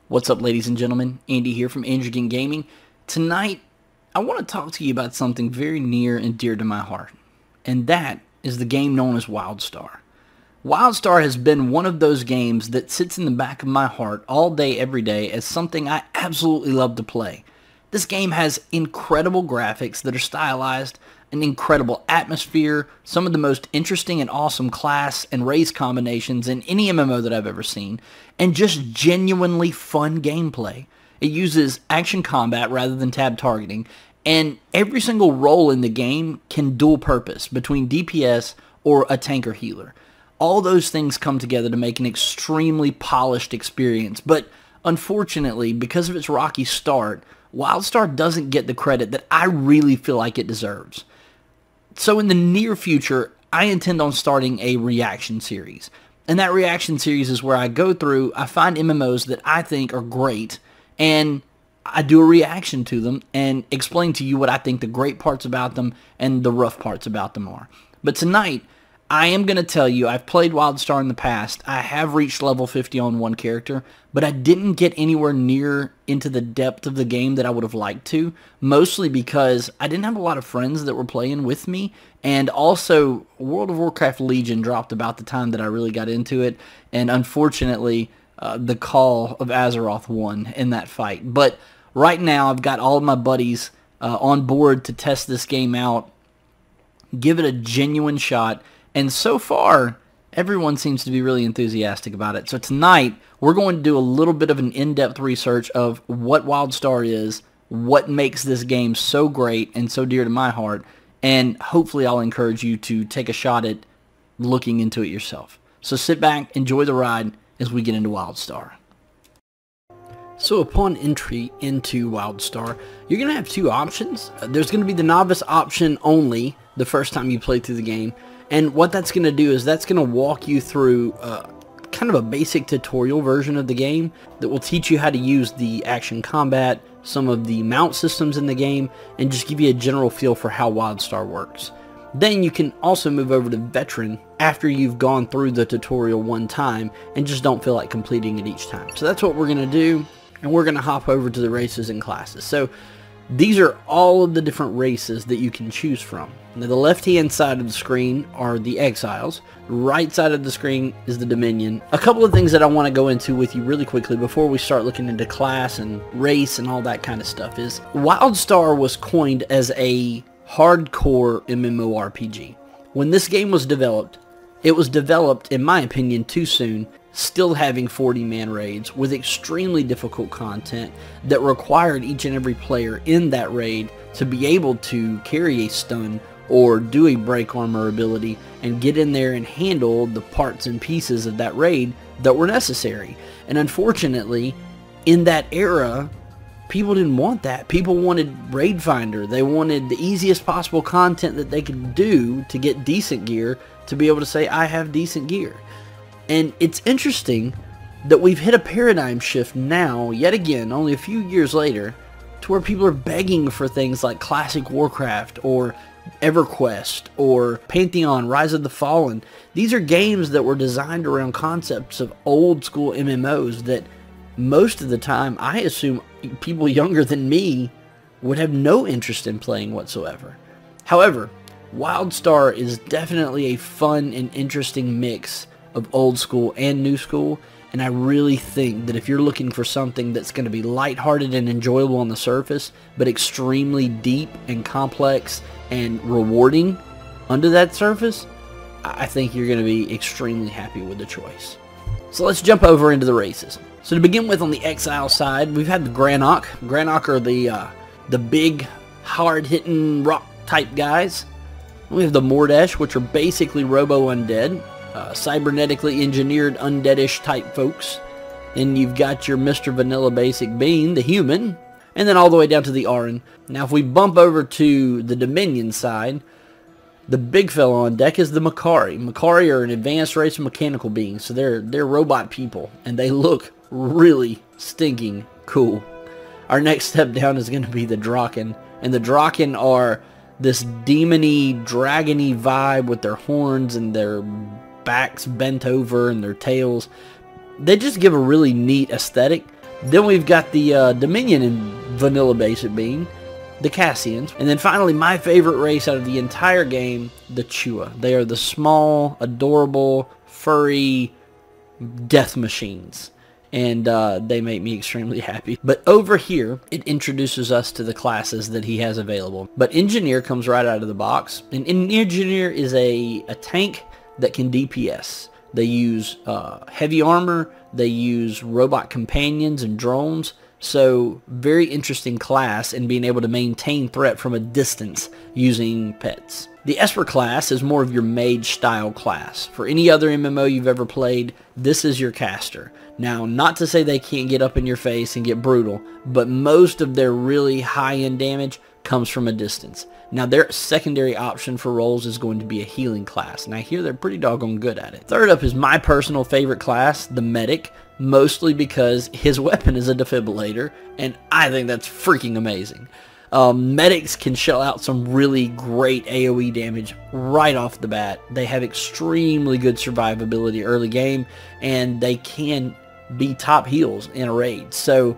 What's up, ladies and gentlemen? Andy here from Andrew Gaming. Tonight, I want to talk to you about something very near and dear to my heart, and that is the game known as Wildstar. Wildstar has been one of those games that sits in the back of my heart all day, every day, as something I absolutely love to play. This game has incredible graphics that are stylized, an incredible atmosphere, some of the most interesting and awesome class and race combinations in any MMO that I've ever seen, and just genuinely fun gameplay. It uses action combat rather than tab targeting, and every single role in the game can dual purpose between DPS or a tank or healer. All those things come together to make an extremely polished experience, but unfortunately, because of its rocky start, Wildstar doesn't get the credit that I really feel like it deserves. So in the near future, I intend on starting a reaction series. And that reaction series is where I go through, I find MMOs that I think are great, and I do a reaction to them and explain to you what I think the great parts about them and the rough parts about them are. But tonight, I am going to tell you, I've played Wildstar in the past. I have reached level 50 on one character, but I didn't get anywhere near into the depth of the game that I would have liked to, mostly because I didn't have a lot of friends that were playing with me, and also World of Warcraft Legion dropped about the time that I really got into it, and unfortunately, the Call of Azeroth won in that fight. But right now, I've got all of my buddies on board to test this game out, give it a genuine shot, and so far, everyone seems to be really enthusiastic about it. So tonight, we're going to do a little bit of an in-depth research of what Wildstar is, what makes this game so great and so dear to my heart, and hopefully I'll encourage you to take a shot at looking into it yourself. So sit back, enjoy the ride as we get into Wildstar. So upon entry into Wildstar, you're going to have two options. There's going to be the novice option only the first time you play through the game. And what that's going to do is that's going to walk you through kind of a basic tutorial version of the game that will teach you how to use the action combat, some of the mount systems in the game, and just give you a general feel for how Wildstar works. Then you can also move over to Veteran after you've gone through the tutorial one time and just don't feel like completing it each time. So that's what we're going to do, and we're going to hop over to the races and classes. So these are all of the different races that you can choose from. Now, the left-hand side of the screen are the Exiles. The right side of the screen is the Dominion. A couple of things that I want to go into with you really quickly before we start looking into class and race and all that kind of stuff is Wildstar was coined as a hardcore MMORPG. When this game was developed, it was developed, in my opinion, too soon, still having 40-man raids with extremely difficult content that required each and every player in that raid to be able to carry a stun or do a break armor ability and get in there and handle the parts and pieces of that raid that were necessary. And unfortunately, in that era, people didn't want that. People wanted Raid Finder. They wanted the easiest possible content that they could do to get decent gear to be able to say, I have decent gear. And it's interesting that we've hit a paradigm shift now, yet again, only a few years later, to where people are begging for things like Classic Warcraft or EverQuest or Pantheon, Rise of the Fallen. These are games that were designed around concepts of old school MMOs that most of the time, I assume people younger than me would have no interest in playing whatsoever. However, Wildstar is definitely a fun and interesting mix of old school and new school, and I really think that if you're looking for something that's going to be lighthearted and enjoyable on the surface, but extremely deep and complex and rewarding under that surface, I think you're going to be extremely happy with the choice. So let's jump over into the races. So to begin with, on the Exile side, we've had the Granok. Granok are the big, hard-hitting rock-type guys. We have the Mordesh, which are basically robo-undead. Cybernetically engineered undeadish type folks. Then you've got your Mr. Vanilla Basic Bean, the human, and then all the way down to the Aran. Now if we bump over to the Dominion side, the big fella on deck is the Makari. Makari are an advanced race of mechanical beings, so they're robot people, and they look really stinking cool. Our next step down is going to be the Draken, and the Draken are this demony, dragony vibe with their horns and their backs bent over and their tails. They just give a really neat aesthetic. Then we've got the Dominion in vanilla basic being, the Cassians. And then finally, my favorite race out of the entire game, the Chua. They are the small, adorable, furry death machines. And they make me extremely happy. But over here, it introduces us to the classes that he has available. But Engineer comes right out of the box. And Engineer is a tank that can DPS. They use heavy armor. They use robot companions and drones. So very interesting class in being able to maintain threat from a distance using pets. The Esper class is more of your mage style class. For any other MMO you've ever played, this is your caster. Now, not to say they can't get up in your face and get brutal, but most of their really high-end damage comes from a distance. Now, their secondary option for roles is going to be a healing class, and I hear they're pretty doggone good at it. Third up is my personal favorite class, the Medic, mostly because his weapon is a defibrillator, and I think that's freaking amazing. Medics can shell out some really great AoE damage right off the bat. They have extremely good survivability early game, and they can be top heals in a raid. So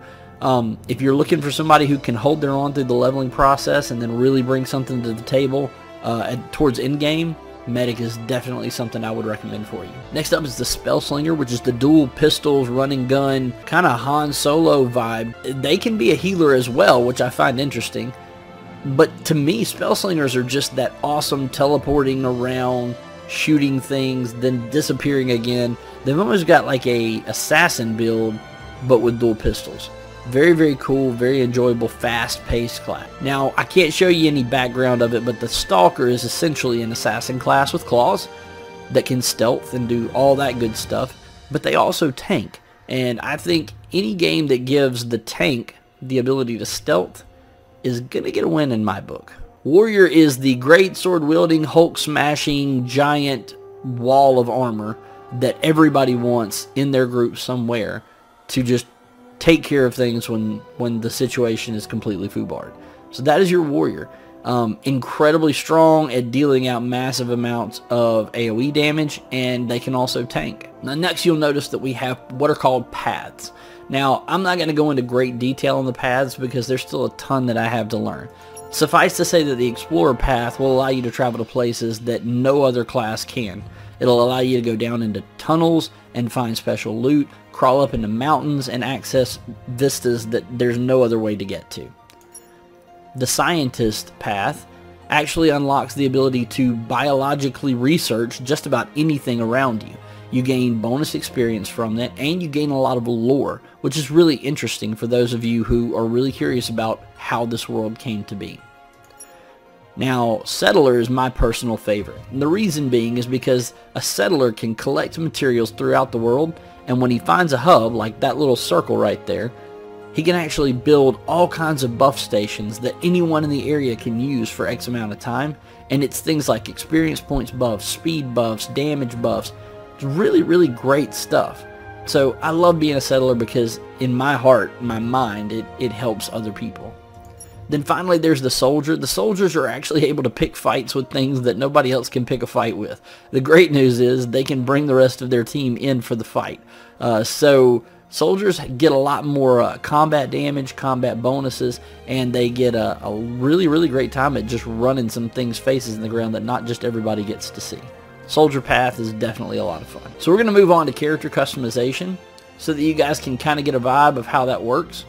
if you're looking for somebody who can hold their own through the leveling process and then really bring something to the table towards end game, Medic is definitely something I would recommend for you. Next up is the Spellslinger, which is the dual pistols, running gun, kind of Han Solo vibe. They can be a healer as well, which I find interesting. But to me, Spellslingers are just that awesome teleporting around, shooting things, then disappearing again. They've almost got like a assassin build, but with dual pistols. Very, very cool, very enjoyable, fast-paced class. Now, I can't show you any background of it, but the Stalker is essentially an assassin class with claws that can stealth and do all that good stuff, but they also tank. And I think any game that gives the tank the ability to stealth is going to get a win in my book. Warrior is the great sword-wielding, Hulk-smashing, giant wall of armor that everybody wants in their group somewhere to just take care of things when the situation is completely foobarred. So that is your warrior. Incredibly strong at dealing out massive amounts of AoE damage, and they can also tank. Now, next you'll notice that we have what are called paths. Now, I'm not going to go into great detail on the paths because there's still a ton that I have to learn. Suffice to say that the Explorer path will allow you to travel to places that no other class can. It'll allow you to go down into tunnels and find special loot, crawl up into mountains, and access vistas that there's no other way to get to. The Scientist path actually unlocks the ability to biologically research just about anything around you. You gain bonus experience from that, and you gain a lot of lore, which is really interesting for those of you who are really curious about how this world came to be. Now, Settler is my personal favorite, and the reason being is because a settler can collect materials throughout the world, and when he finds a hub, like that little circle right there, he can actually build all kinds of buff stations that anyone in the area can use for X amount of time, and it's things like experience points buffs, speed buffs, damage buffs. It's really, really great stuff. So I love being a settler because in my heart, my mind, it helps other people. Then finally there's the Soldier. The Soldiers are actually able to pick fights with things that nobody else can pick a fight with. The great news is they can bring the rest of their team in for the fight. So Soldiers get a lot more combat damage, combat bonuses, and they get a really, really great time at just running some things faces in the ground that not just everybody gets to see. Soldier path is definitely a lot of fun. So we're going to move on to character customization so that you guys can kind of get a vibe of how that works.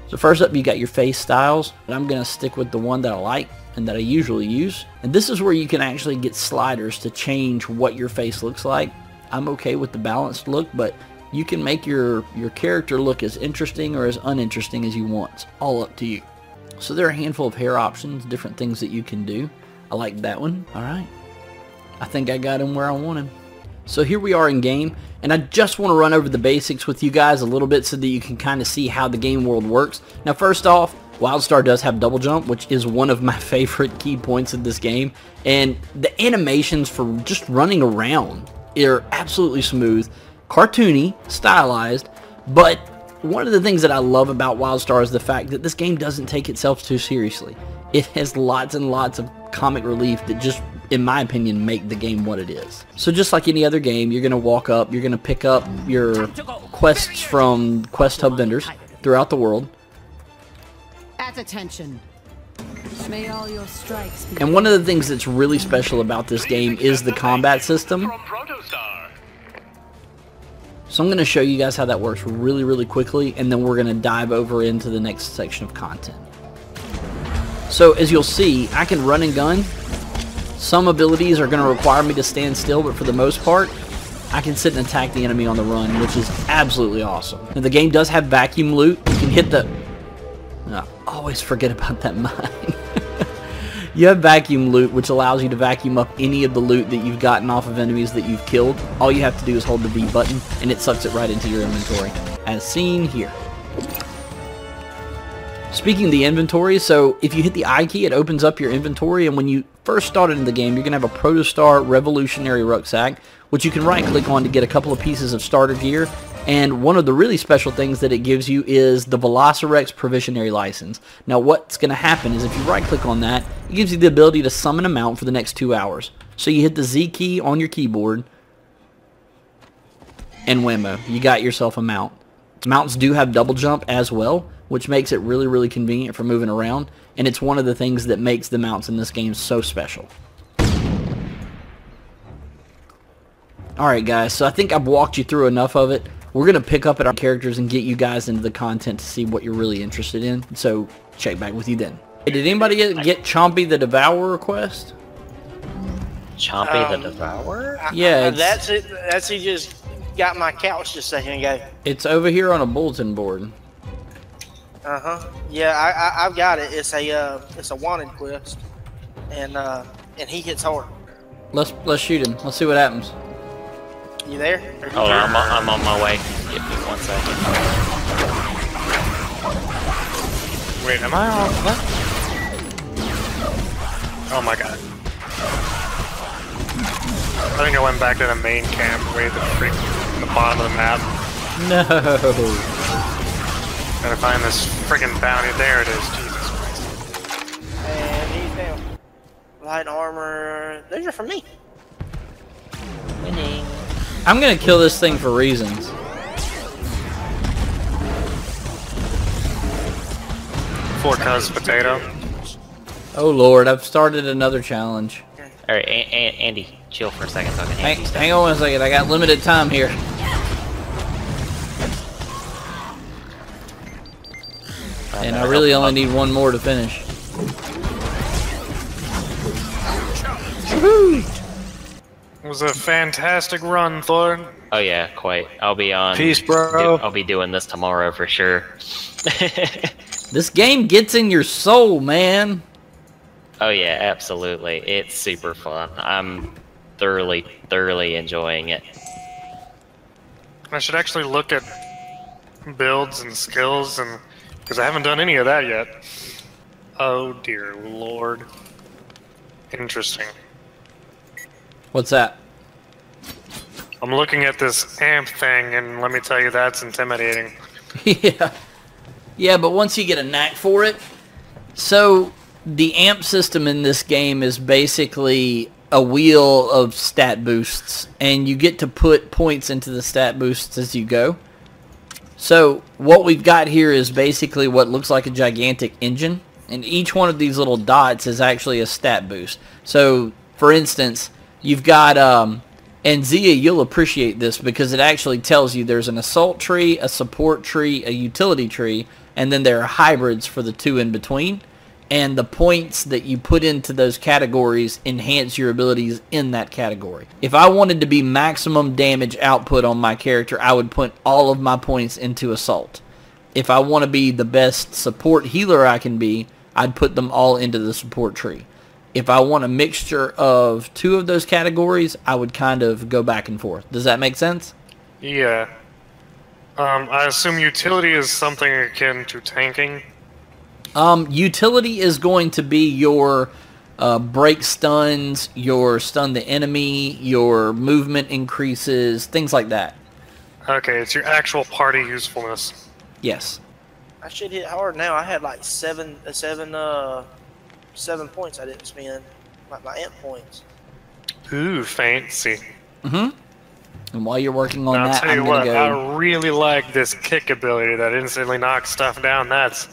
So first up, you got your face styles, and I'm going to stick with the one that I like and that I usually use. And this is where you can actually get sliders to change what your face looks like. I'm okay with the balanced look, but you can make your character look as interesting or as uninteresting as you want. It's all up to you. So there are a handful of hair options, different things that you can do. I like that one. All right. I think I got him where I want him. So here we are in game, and I just want to run over the basics with you guys a little bit so that you can kind of see how the game world works. Now first off, Wildstar does have double jump, which is one of my favorite key points of this game, and the animations for just running around are absolutely smooth, cartoony, stylized, but one of the things that I love about Wildstar is the fact that this game doesn't take itself too seriously. It has lots and lots of comic relief that just, in my opinion, make the game what it is. So just like any other game, you're going to walk up, you're going to pick up your quests from quest hub vendors throughout the world. At attention. May all your strikes be. And one of the things that's really special about this game is the combat system. So I'm going to show you guys how that works really, really quickly, and then we're going to dive over into the next section of content. So as you'll see, I can run and gun. Some abilities are going to require me to stand still, but for the most part, I can sit and attack the enemy on the run, which is absolutely awesome. Now, the game does have vacuum loot. You can hit the... I always forget about that mine. You have vacuum loot, which allows you to vacuum up any of the loot that you've gotten off of enemies that you've killed. All you have to do is hold the V button, and it sucks it right into your inventory, as seen here. Speaking of the inventory, so if you hit the I key, it opens up your inventory, and when you first start into the game, you're going to have a Protostar Revolutionary Rucksack, which you can right-click on to get a couple of pieces of starter gear. And one of the really special things that it gives you is the Velocirex Provisionary License. Now what's going to happen is if you right click on that, it gives you the ability to summon a mount for the next 2 hours. So you hit the Z key on your keyboard, and whammo, you got yourself a mount. Mounts do have double jump as well, which makes it really, really convenient for moving around. And it's one of the things that makes the mounts in this game so special. Alright guys, so I think I've walked you through enough of it. We're going to pick up at our characters and get you guys into the content to see what you're really interested in. So, check back with you then. Hey, did anybody get Chompy the Devourer quest? Chompy the Devourer? Yeah. That's it. That's he just got my couch just a second ago. It's over here on a bulletin board. Yeah, I've got it. It's a wanted quest, and he hits hard. Let's shoot him. Let's see what happens. You there? Hold on, I'm on my way. Give me 1 second. Wait, am I on what? Oh my god. I think I went back to the main camp way at the bottom of the map. No. Gotta find this freaking bounty. There it is. Jesus Christ. And he's down. Light armor. Those are for me. Winning. I'm going to kill this thing for reasons. Four cuz potato. Oh lord, I've started another challenge. Alright, Andy, chill for a second so I can hand you stuff. Hang on 1 second, I got limited time here. And I really only need one more to finish. Woohoo! It was a fantastic run, Thor. Oh yeah, quite. I'll be on. Peace, bro. I'll be doing this tomorrow for sure. This game gets in your soul, man. Oh yeah, absolutely. It's super fun. I'm thoroughly enjoying it. I should actually look at builds and skills, and because I haven't done any of that yet. Oh dear lord. Interesting. What's that? I'm looking at this amp thing, and let me tell you, that's intimidating. Yeah. Yeah, but once you get a knack for it... So, the amp system in this game is basically a wheel of stat boosts, and you get to put points into the stat boosts as you go. So, what we've got here is basically what looks like a gigantic engine, and each one of these little dots is actually a stat boost. So, for instance... You've got, and Zia, you'll appreciate this because it actually tells you there's an assault tree, a support tree, a utility tree, and then there are hybrids for the two in between. And the points that you put into those categories enhance your abilities in that category. If I wanted to be maximum damage output on my character, I would put all of my points into assault. If I want to be the best support healer I can be, I'd put them all into the support tree. If I want a mixture of two of those categories, I would kind of go back and forth. Does that make sense? Yeah. I assume utility is something akin to tanking. Utility is going to be your break stuns, your stun the enemy, your movement increases, things like that. Okay, it's your actual party usefulness. Yes. I should hit hard now. I had like seven 7 points I didn't spend. My ant points. Ooh, fancy. And while you're working on Now, I'll that, tell you I'm going what, to go... I really like this kick ability that instantly knocks stuff down. That's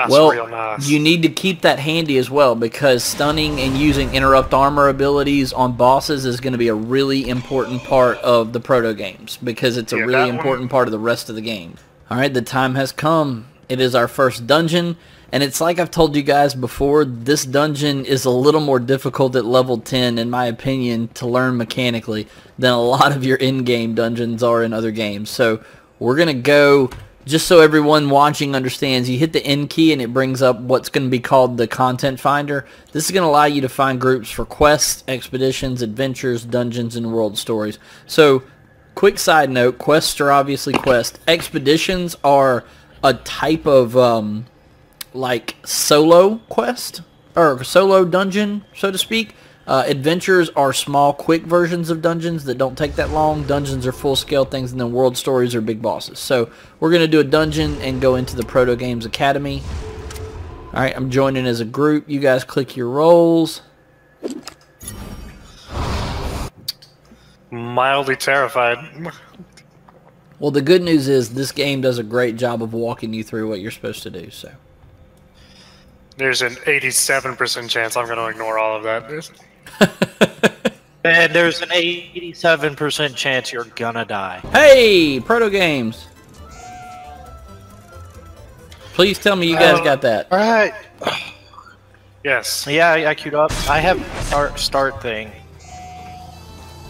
Well, real nice. you need to keep that handy as well, because stunning and using interrupt armor abilities on bosses is going to be a really important part of the proto games, because it's a really important part of the rest of the game. Alright, the time has come. It is our first dungeon, and it's like I've told you guys before, this dungeon is a little more difficult at level 10, in my opinion, to learn mechanically than a lot of your in-game dungeons are in other games. So we're going to go, just so everyone watching understands, you hit the N key and it brings up what's going to be called the content finder. This is going to allow you to find groups for quests, expeditions, adventures, dungeons, and world stories. So, quick side note, quests are obviously quests. Expeditions are a type of like solo quest or solo dungeon, so to speak. Adventures are small, quick versions of dungeons that don't take that long. Dungeons are full-scale things, and then world stories are big bosses. So we're going to do a dungeon and go into the Proto Games Academy. Alright, I'm joining as a group. You guys click your roles. Mildly terrified. Well, the good news is this game does a great job of walking you through what you're supposed to do. So There's an 87% chance I'm going to ignore all of that. And there's an 87% chance you're gonna die. Hey, Proto Games. Please tell me you guys got that. Alright. Yes. Yeah, I queued up. I have our start thing.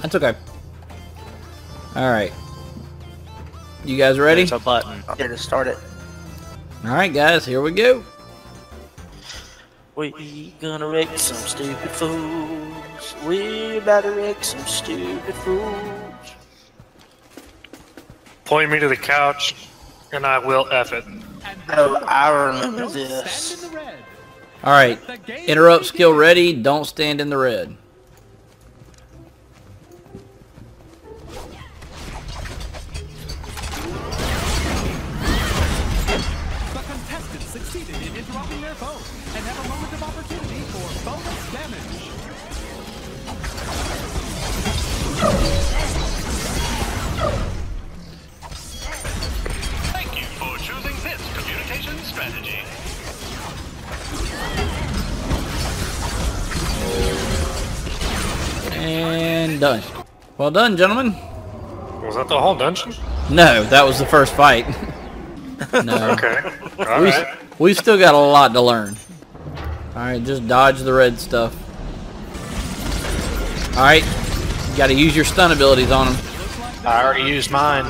That's okay. Alright. You guys ready? There's a button. I'm here to start it. Alright guys, here we go. We gonna wreck some stupid fools. We about to wreck some stupid fools. Point me to the couch, and I will F it. Oh, I remember this. Alright. Interrupt skill ready. Don't stand in the red. The contestants succeeded in interrupting their foe and have a moment of opportunity for bonus damage. Thank you for choosing this communication strategy. And done. Well done, gentlemen. Was that the whole dungeon? No, that was the first fight. No. Okay. Alright. We've still got a lot to learn. Alright, just dodge the red stuff. Alright. You gotta use your stun abilities on them. I already used mine.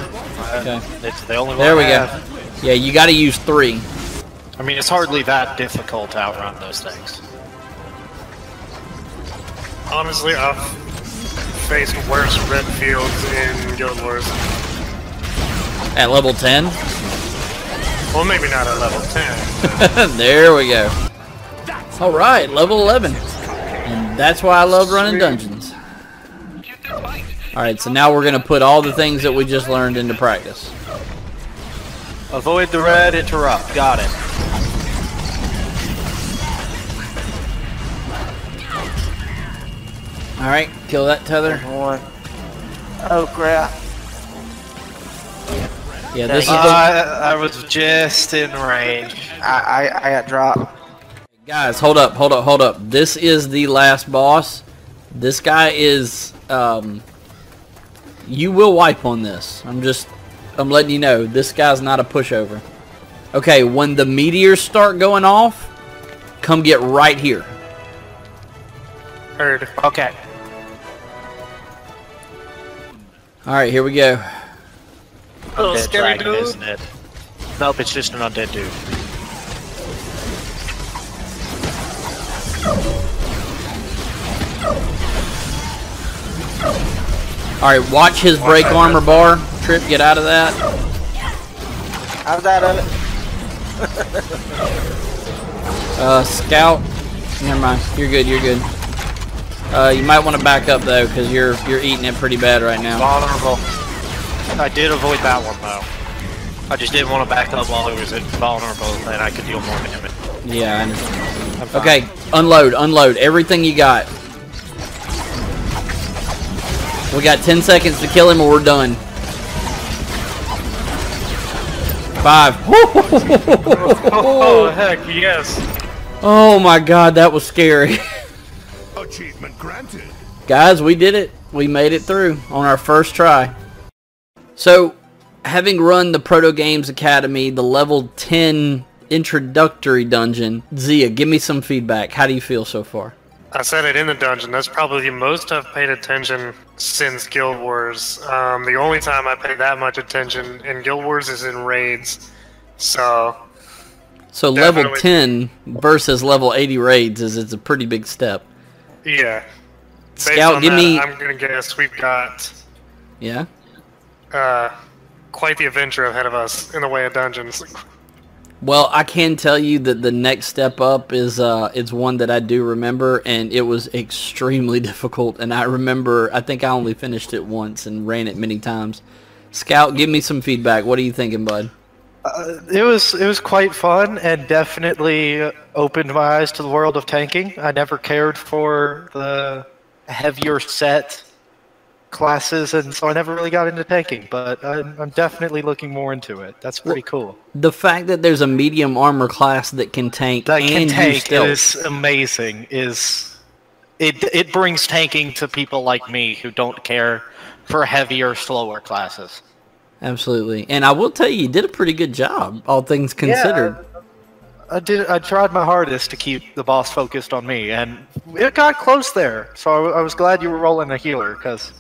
Okay. It's the only one There we I go. have. Yeah, you gotta use 3. I mean, it's hardly that difficult to outrun those things. Honestly, I've faced worse red fields in Guild Wars. At level 10? Well, maybe not at level 10. There we go. Alright, level 11. And that's why I love running dungeons. Alright, so now we're going to put all the things that we just learned into practice. Avoid the red, interrupt. Got it. Alright, kill that tether. One. Oh crap. Yeah, this is the... I was just in range. I got dropped. Guys, hold up. This is the last boss. This guy is, you will wipe on this. I'm letting you know, this guy's not a pushover. Okay, when the meteors start going off, come get right here. Heard. Okay. Alright, here we go. Little Undead scary dragon, dude. isn't it? Nope, it's just an undead dude. Alright, watch his break armor bar. Trip, get out of that. I was out of it. Scout. Never mind. You're good. You might want to back up though, because you're eating it pretty bad right now. Vulnerable. I did avoid that one though. I just didn't want to back up while it was vulnerable, and I could deal more damage. Yeah, I understand. I'm fine. Okay, unload everything you got. We got 10 seconds to kill him or we're done. 5. Oh, heck, yes. Oh my god, that was scary. Achievement granted. Guys, we did it. We made it through on our first try. So, having run the Proto Games Academy, the level 10 introductory dungeon, Zia, give me some feedback. How do you feel so far? I said it in the dungeon. That's probably the most I've paid attention since Guild Wars. The only time I pay that much attention in Guild Wars is in raids. So level definitely. 10 versus level 80 raids is a pretty big step. Yeah. Based Scout, on give that, me... I'm gonna guess we've got Yeah? quite the adventure ahead of us in the way of dungeons. Well, I can tell you that the next step up is one that I do remember, and it was extremely difficult. And I remember, I think I only finished it once and ran it many times. Scout, give me some feedback. What are you thinking, bud? It was quite fun and definitely opened my eyes to the world of tanking. I never cared for the heavier set classes, and so I never really got into tanking, but I'm definitely looking more into it. That's pretty cool. The fact that there's a medium armor class that can tank and use stealth is amazing. It brings tanking to people like me who don't care for heavier, slower classes. Absolutely. And I will tell you, you did a pretty good job, all things considered. Yeah, I tried my hardest to keep the boss focused on me, and it got close there. So I was glad you were rolling a healer, because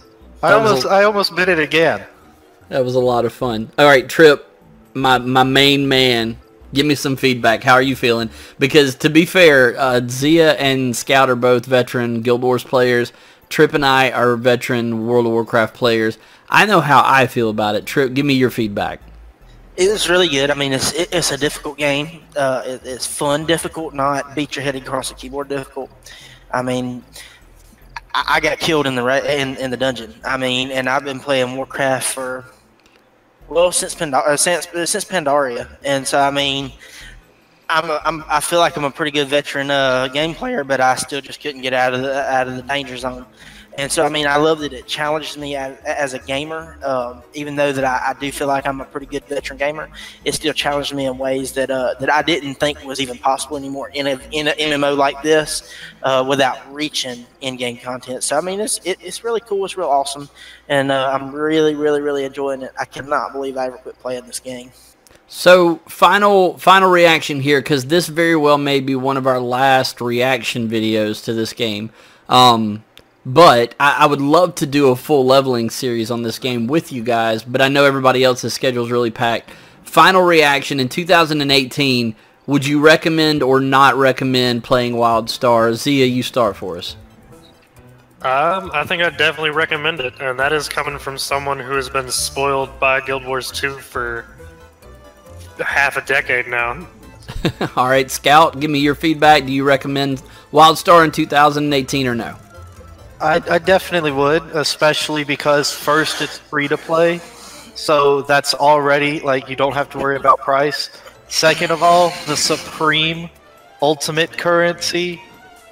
I almost bit it again. That was a lot of fun. All right, Trip, my main man, give me some feedback. How are you feeling? Because to be fair, Zia and Scout are both veteran Guild Wars players. Trip and I are veteran World of Warcraft players. I know how I feel about it. Trip, give me your feedback. It was really good. I mean, it's a difficult game. It's fun, difficult, not beat your head across the keyboard difficult. I mean, I got killed in the dungeon. I mean, and I've been playing Warcraft for since Pandaria, and so I mean, I feel like I'm a pretty good veteran game player, but I still just couldn't get out of the danger zone. And so, I mean, I love that it challenges me as a gamer. Even though that I do feel like I'm a pretty good veteran gamer, it still challenged me in ways that I didn't think was even possible anymore in an MMO like this without reaching in-game content. So, I mean, it's really cool. It's real awesome. And I'm really, really, really enjoying it. I cannot believe I ever quit playing this game. So, final reaction here, because this very well may be one of our last reaction videos to this game. But I would love to do a full leveling series on this game with you guys, but I know everybody else's schedule is really packed. Final reaction, in 2018, would you recommend or not recommend playing Wildstar? Zia, you start for us. I think I'd definitely recommend it, and that is coming from someone who has been spoiled by Guild Wars 2 for half a decade now. All right, Scout, give me your feedback. Do you recommend Wildstar in 2018 or no? I definitely would, especially because first it's free to play, so that's already, like, you don't have to worry about price. Second of all, the supreme ultimate currency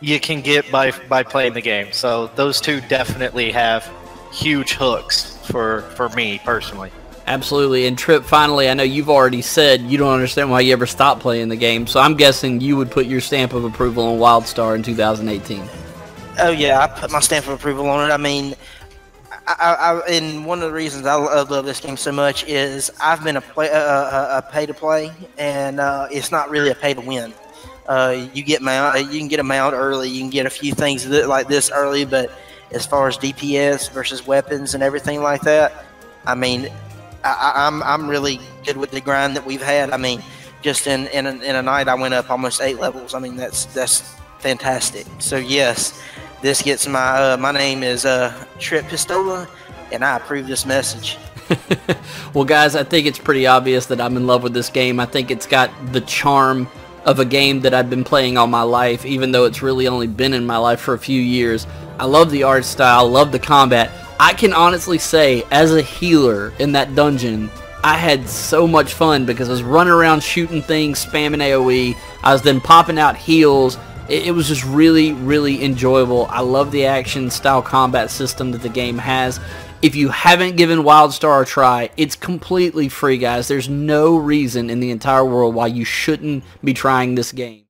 you can get by playing the game. So those two definitely have huge hooks for me personally. Absolutely. And Trip, finally, I know you've already said you don't understand why you ever stopped playing the game, so I'm guessing you would put your stamp of approval on Wildstar in 2018. Oh yeah, I put my stamp of approval on it. I mean, and one of the reasons I love this game so much is I've been a pay to play, and it's not really a pay to win. You can get a mount early, you can get a few things like this early, but as far as DPS versus weapons and everything like that, I mean, I'm really good with the grind that we've had. I mean, just in a night I went up almost 8 levels. I mean, that's fantastic. So yes. This gets my name is Trip Pistola, and I approve this message. Well, guys, I think it's pretty obvious that I'm in love with this game. I think it's got the charm of a game that I've been playing all my life, even though it's really only been in my life for a few years. I love the art style, love the combat. I can honestly say, as a healer in that dungeon, I had so much fun because I was running around shooting things, spamming AoE. I was then popping out heals, It was just really, really enjoyable. I love the action style combat system that the game has. If you haven't given Wildstar a try, it's completely free, guys. There's no reason in the entire world why you shouldn't be trying this game.